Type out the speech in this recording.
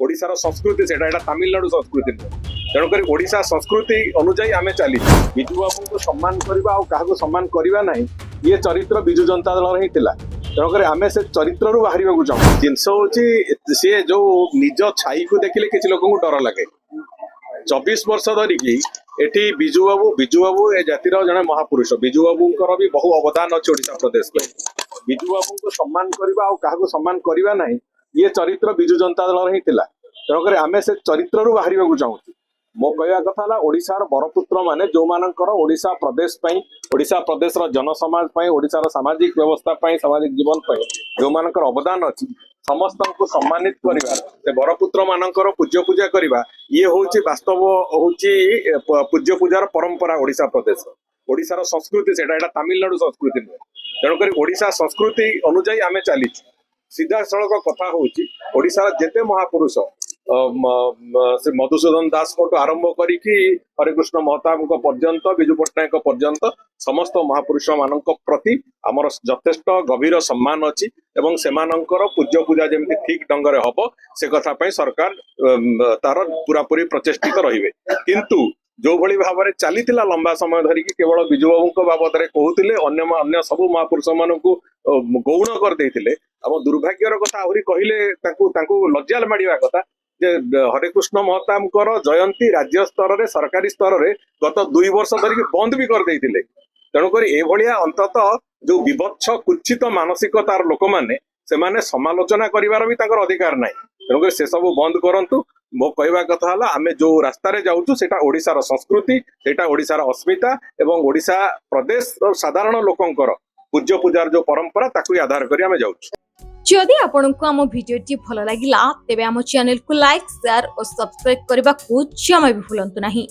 ओडिशार संस्कृति से तमिलनाडु संस्कृति तेणुक ओडिशा संस्कृति अनुजाई आम चली विजु बाबू को सम्मान करवा क्या सम्मान करवा ना ये चरित्र विजु जनता दल ही तेणुक आम से चरित्र बाहर चाहूँ जिनस हूँ सी जो निज छाई को देखिले किसी लोक डर लगे 24 वर्ष धरिकी एटी विजु बाबू ए जातिर जड़े महापुरुष विजु बाबूर भी बहु अवदान अच्छे ओडिशा प्रदेश में विजु बाबू को सम्मान करवा क्या सम्मान करवा ना ये चरित्र विजु जनता दल ही तेणुक आम से चरित्र बाहर चाहूँ मो कहवा कथा ओडिशार बरपुत्र माने जो मानकर ओडिशा प्रदेश ओडिशा प्रदेश जनसमाज ओडिशार सामाजिक व्यवस्था सामाजिक जीवन जो मानकर अवदान अच्छी समस्त को सम्मानित करवा से बरपुत्र मानकर पूज्य पूजा करवा ये हूँ वास्तव हूँ पूज्य पूजार परंपरा ओडिशा प्रदेश ओडिशार संस्कृति से तमिलनाडु संस्कृति तेणुक ओडिशा संस्कृति अनुजाई आम चली सीधा सड़क कथा हूँ ओडिशार जेते महापुरुष से मधुसूदन दास को आरंभ करी हरिकृष्ण महताब पर्यंत विजु पट्टनायक पर्यंत समस्त महापुरुष मान प्रति आमर यथेष्ट गभीर सम्मान अच्छी एवं सेमानंकर पूज्य पूजा जमी ठीक ढंग से हम से कथा सरकार तार पूरापूरी प्रचेषित रहिबे किंतु जो भली भाव में चली लंबा समय धरिकी केवल विजु बाबू बाबद कहते अन्य सब महापुरुष मान गौण करदे आम दुर्भाग्यर कथा आहरी कहले लज्जा माड़ा कथा हरिकृष्ण महताबकर जयंती राज्य स्तर में सरकारी स्तर में गत 2 वर्ष धरिकी बंद भी करदे तेणुक एभलिया अंतत जो विवत्स कुत्सित मानसिकतार लोक मैंने से समालोचना करार भी अधिकार ना तेणुक से सब बंद करंतु मो कहवा कथा आम जो रास्तार जाऊँ से ओडिशार संस्कृति सेटा ओडिशार अस्मिता एवं ओडिशा प्रदेश साधारण लोकंकर पूज्य पूजार जो परंपरा ताकू आधार करी आम जाऊँ जदि आपंक आम भिडी भल लगा तेब आम चैनल को लाइक शेयर और सब्सक्राइब करने को जमा भी भूलु नहीं।